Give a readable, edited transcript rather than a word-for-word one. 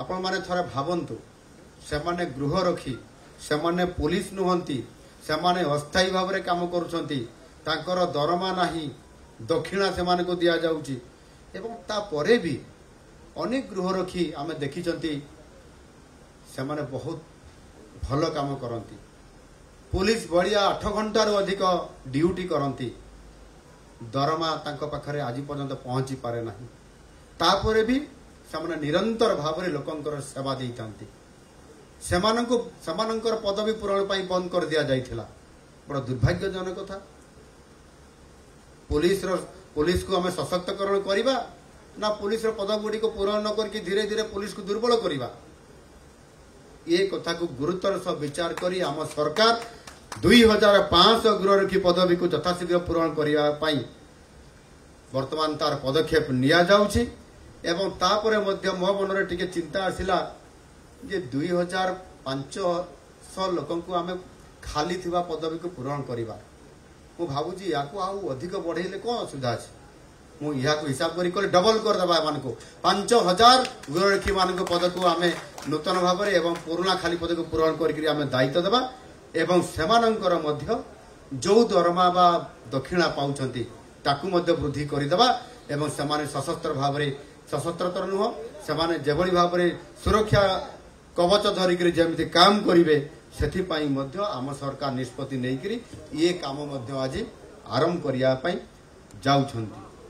आपण माने थोड़े भावंतु सेमाने गृह रखी सेमाने पुलिस नुहंती सेमाने अस्थायी भाव में काम करुछंती तांकर दरमा नाही दक्षिणा सेमाने को दिया जाउची एवं ता परे भी अनेक गृह रखी आमे देखिचंती सेमाने बहुत भल काम करती पुलिस बढ़िया 8 घंटार अधिक ड्यूटी करती दरमा तांको पाखरे आज पर्यंत पहुंची पारे नाही तापरे भी सेमाने निरंतर भाव में लोकंकर सेवा देइतांती सेमानंकर पदवी पूरण पाई बंद कर दिया जाइथिला बड़ दुर्भाग्यजनक कथा पुलिस को आम सशक्तकरण करवा ना पुलिस पद गुड़ी को पूरण न करके धीरे धीरे पुलिस को दुर्बल करवा ये कथा को गुरुतर सह विचार करी आम सरकार 2500 गृहरक्षी पदवी को यथाशीघ्र पूरण करने वर्तमान तार पदक्षेप निया जाउछि एवं तापरे मध्य मो मन रे टिके चिंता आसिला जे 2500 लोकन को आमे खाली थिबा पदवी को पूरण करवा मु भाबुची याको आउ अधिक बढ़ेले कोन असुविधा अछि मु या को हिसाब करी डबल कर दबा मान को 5000 गृहरक्षी मान को पद को आमे नूतन भाव में एवं पुराना खाली पद को पूरण करी आमे दायित्व देबा एवं सेमानंकर मध्य जो दरमा बा दक्षिणा पाउछंती ताकू मध्य वृद्धि करदेबा एवं सेमाने सशस्त्र भाव में सशस्त्र नुह सेमाने जेभली भाव में सुरक्षा कवच धरिक जमी काम करेंगे से आम सरकार निष्पत्ति नहीं ये काम आज आरंभ करने जाउछंती।